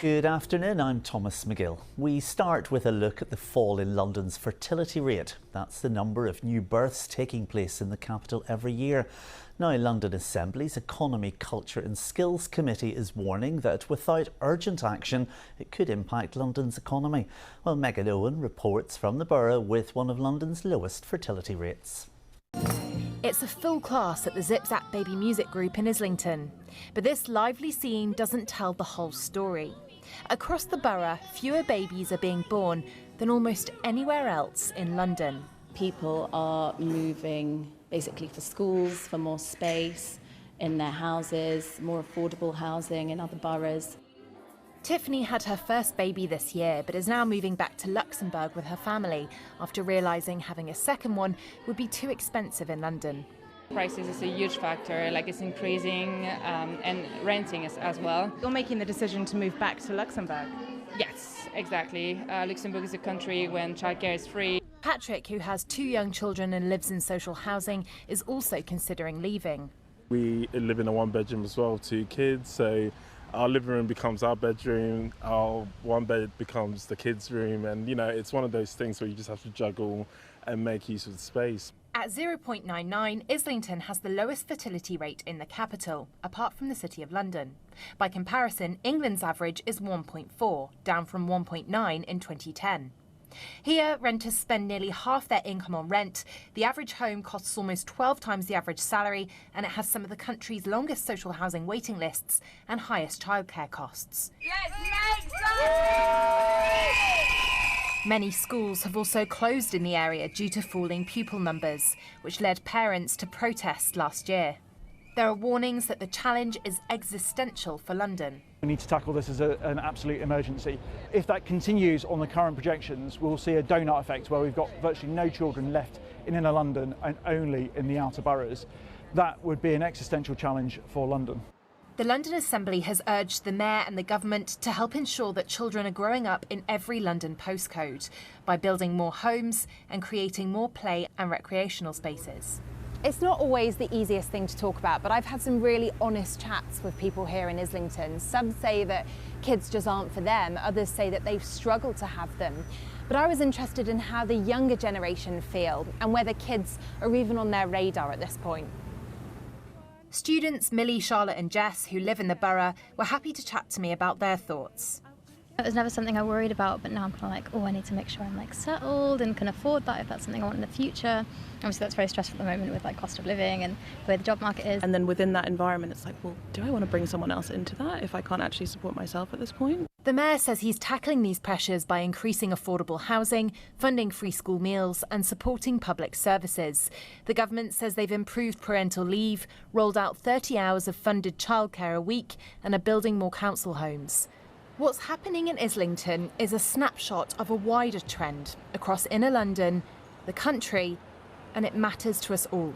Good afternoon, I'm Thomas McGill. We start with a look at the fall in London's fertility rate. That's the number of new births taking place in the capital every year. Now, London Assembly's Economy, Culture and Skills Committee is warning that without urgent action, it could impact London's economy. Well, Megan Owen reports from the borough with one of London's lowest fertility rates. It's a full class at the Zip Zap Baby Music Group in Islington. But this lively scene doesn't tell the whole story. Across the borough, fewer babies are being born than almost anywhere else in London. People are moving basically for schools, for more space in their houses, more affordable housing in other boroughs. Tiffany had her first baby this year, but is now moving back to Luxembourg with her family after realising having a second one would be too expensive in London. Prices is a huge factor, like it's increasing, and renting is as well. You're making the decision to move back to Luxembourg? Yes, exactly. Luxembourg is a country when childcare is free. Patrick, who has 2 young children and lives in social housing, is also considering leaving. We live in a 1-bedroom as well, 2 kids, so our living room becomes our bedroom, our one bed becomes the kids' room, and it's one of those things where you just have to juggle and make use of the space. At 0.99, Islington has the lowest fertility rate in the capital, apart from the City of London. By comparison, England's average is 1.4, down from 1.9 in 2010. Here, renters spend nearly half their income on rent. The average home costs almost 12 times the average salary, and it has some of the country's longest social housing waiting lists and highest childcare costs. Many schools have also closed in the area due to falling pupil numbers, which led parents to protest last year. There are warnings that the challenge is existential for London. We need to tackle this as an absolute emergency. If that continues on the current projections, we'll see a donut effect where we've got virtually no children left in inner London and only in the outer boroughs. That would be an existential challenge for London. The London Assembly has urged the Mayor and the government to help ensure that children are growing up in every London postcode by building more homes and creating more play and recreational spaces. It's not always the easiest thing to talk about, but I've had some really honest chats with people here in Islington. Some say that kids just aren't for them, others say that they've struggled to have them. But I was interested in how the younger generation feel and whether kids are even on their radar at this point. Students Millie, Charlotte and Jess, who live in the borough, were happy to chat to me about their thoughts. It was never something I worried about, but now I'm kind of like, I need to make sure I'm settled and can afford that if that's something I want in the future. Obviously that's very stressful at the moment with cost of living and the way the job market is. And then within that environment, it's like, well, do I want to bring someone else into that if I can't actually support myself at this point? The Mayor says he's tackling these pressures by increasing affordable housing, funding free school meals and supporting public services. The government says they've improved parental leave, rolled out 30 hours of funded childcare a week and are building more council homes. What's happening in Islington is a snapshot of a wider trend across inner London, the country, and it matters to us all.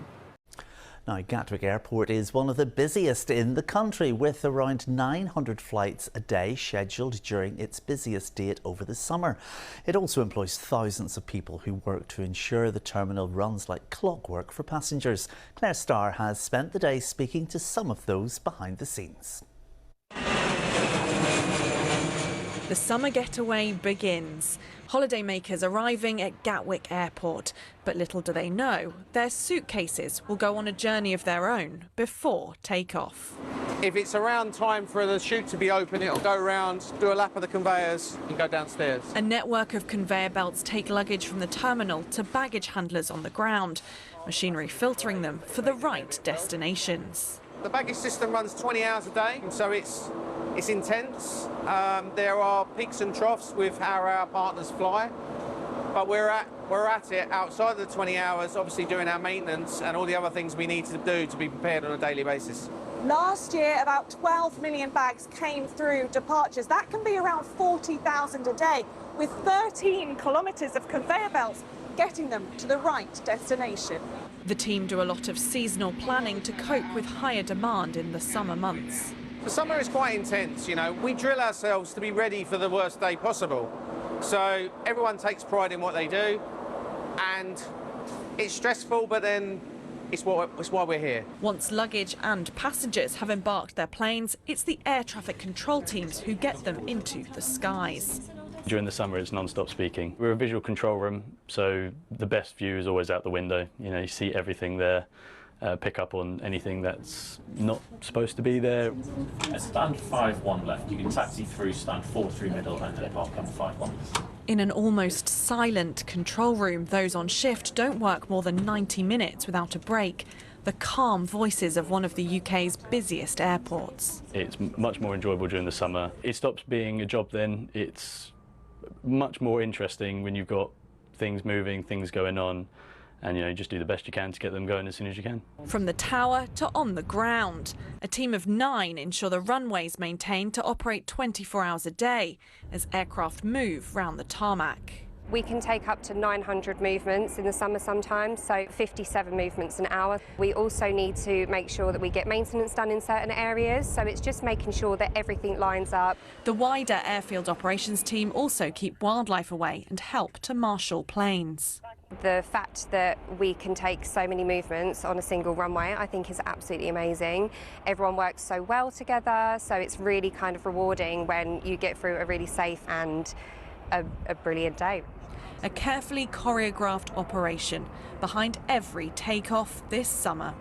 Now, Gatwick Airport is one of the busiest in the country, with around 900 flights a day scheduled during its busiest date over the summer. It also employs thousands of people who work to ensure the terminal runs like clockwork for passengers. Claire Starr has spent the day speaking to some of those behind the scenes. The summer getaway begins. Holidaymakers arriving at Gatwick Airport. But little do they know, their suitcases will go on a journey of their own before takeoff. If it's around time for the chute to be open, it'll go around, do a lap of the conveyors and go downstairs. A network of conveyor belts take luggage from the terminal to baggage handlers on the ground. Machinery filtering them for the right destinations. The baggage system runs 20 hours a day, so it's intense. There are peaks and troughs with how our partners fly, but we're at it outside of the 20 hours, obviously doing our maintenance and all the other things we need to do to be prepared on a daily basis. Last year, about 12 million bags came through departures. That can be around 40,000 a day, with 13 kilometres of conveyor belts getting them to the right destination. The team do a lot of seasonal planning to cope with higher demand in the summer months. The summer is quite intense, we drill ourselves to be ready for the worst day possible. So everyone takes pride in what they do, and it's stressful, but then it's why we're here. Once luggage and passengers have embarked their planes, it's the air traffic control teams who get them into the skies. During the summer, it's non-stop speaking. We're a visual control room, so the best view is always out the window. You know, you see everything there, pick up on anything that's not supposed to be there. Stand 5-1 left. You can taxi through stand 4 through middle and then park on 5-1. In an almost silent control room, those on shift don't work more than 90 minutes without a break. The calm voices of one of the UK's busiest airports. It's much more enjoyable during the summer. It stops being a job then. It's much more interesting when you've got things moving, things going on, and you just do the best you can to get them going as soon as you can. From the tower to on the ground, a team of 9 ensure the runways maintained to operate 24 hours a day as aircraft move round the tarmac. We can take up to 900 movements in the summer sometimes, so 57 movements an hour. We also need to make sure that we get maintenance done in certain areas, so it's just making sure that everything lines up. The wider airfield operations team also keep wildlife away and help to marshal planes. The fact that we can take so many movements on a single runway, I think, is absolutely amazing. Everyone works so well together, so it's really kind of rewarding when you get through a really safe and a brilliant day. A carefully choreographed operation behind every takeoff this summer.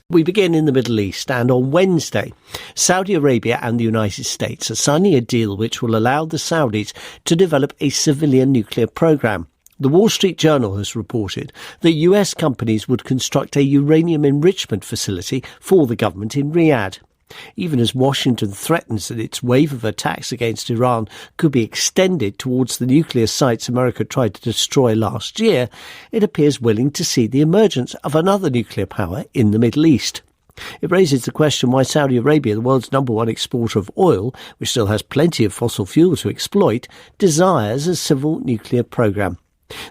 We begin in the Middle East, and on Wednesday, Saudi Arabia and the United States are signing a deal which will allow the Saudis to develop a civilian nuclear program. The Wall Street Journal has reported that US companies would construct a uranium enrichment facility for the government in Riyadh. Even as Washington threatens that its wave of attacks against Iran could be extended towards the nuclear sites America tried to destroy last year, it appears willing to see the emergence of another nuclear power in the Middle East. It raises the question why Saudi Arabia, the world's #1 exporter of oil, which still has plenty of fossil fuel to exploit, desires a civil nuclear programme.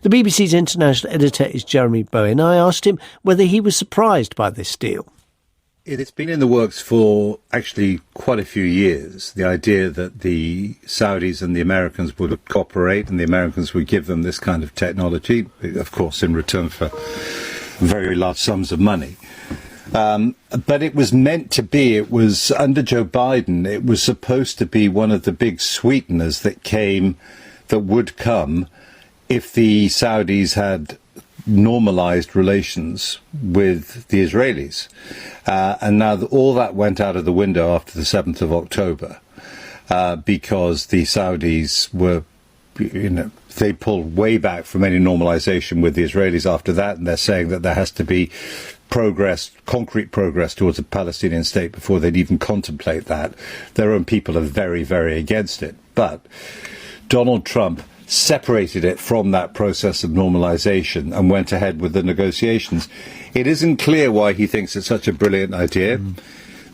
The BBC's international editor is Jeremy Bowen. I asked him whether he was surprised by this deal. It's been in the works for actually quite a few years, the idea that the Saudis and the Americans would cooperate and the Americans would give them this kind of technology, of course in return for very large sums of money. But it was meant to be, it was under Joe Biden, it was supposed to be one of the big sweeteners that would come if the Saudis had normalized relations with the Israelis. And now all that went out of the window after the 7th of October because the Saudis were, they pulled way back from any normalization with the Israelis after that, and they're saying that there has to be progress, concrete progress towards a Palestinian state before they'd even contemplate that. Their own people are very, very against it. But Donald Trump separated it from that process of normalization and went ahead with the negotiations. It isn't clear why he thinks it's such a brilliant idea.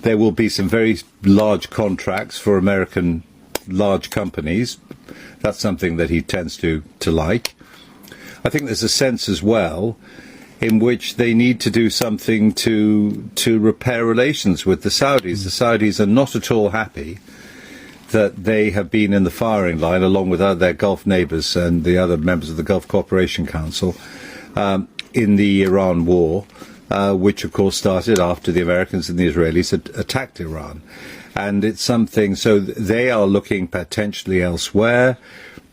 There will be some very large contracts for American large companies. That's something that he tends to like. I think there's a sense as well in which they need to do something to repair relations with the Saudis. The Saudis are not at all happy that they have been in the firing line, along with their Gulf neighbours and the other members of the Gulf Cooperation Council, in the Iran war, which of course started after the Americans and the Israelis had attacked Iran. And it's something, so they are looking potentially elsewhere.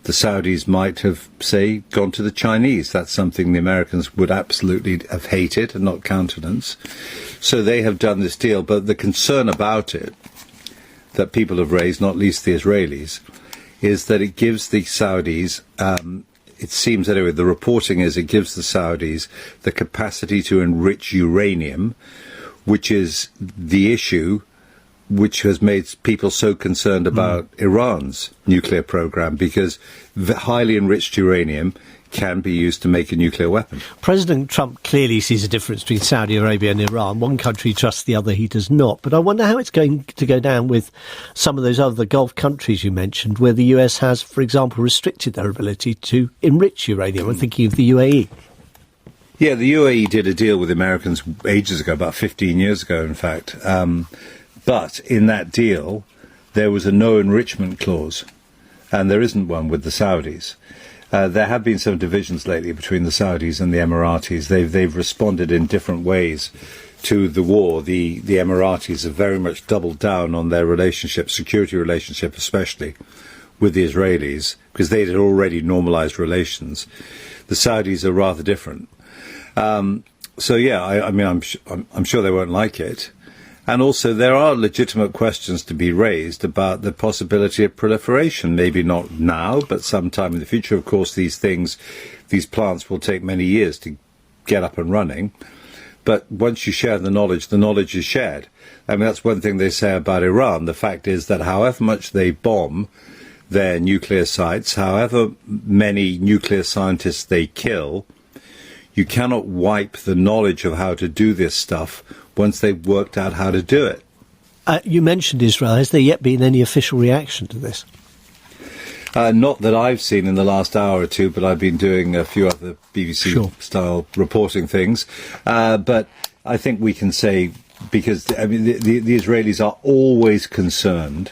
The Saudis might have, say, gone to the Chinese. That's something the Americans would absolutely have hated and not countenance. So they have done this deal, but the concern about it that people have raised, not least the Israelis, is that it gives the Saudis, it seems anyway, the reporting is it gives the Saudis the capacity to enrich uranium, which is the issue which has made people so concerned about Iran's nuclear program, because the highly enriched uranium can be used to make a nuclear weapon. President Trump clearly sees a difference between Saudi Arabia and Iran. One country trusts the other, he does not. But I wonder how it's going to go down with some of those other Gulf countries you mentioned, where the US has, for example, restricted their ability to enrich uranium. I'm thinking of the UAE. Yeah, the UAE did a deal with the Americans ages ago, about 15 years ago, in fact. But in that deal, there was a no enrichment clause, and there isn't one with the Saudis. There have been some divisions lately between the Saudis and the Emiratis. They've responded in different ways to the war. The Emiratis have very much doubled down on their relationship, security relationship especially, with the Israelis, because they had already normalised relations. The Saudis are rather different. So yeah, I mean, I'm sure they won't like it. And also, there are legitimate questions to be raised about the possibility of proliferation. Maybe not now, but sometime in the future. Of course, these plants will take many years to get up and running. But once you share the knowledge is shared. I mean, that's one thing they say about Iran. The fact is that however much they bomb their nuclear sites, however many nuclear scientists they kill, you cannot wipe the knowledge of how to do this stuff once they've worked out how to do it. You mentioned Israel. Has there yet been any official reaction to this? Not that I've seen in the last hour or two, but I've been doing a few other BBC-style reporting things. But I think we can say, because I mean, the Israelis are always concerned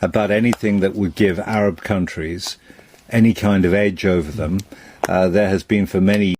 about anything that would give Arab countries any kind of edge over them. There has been for many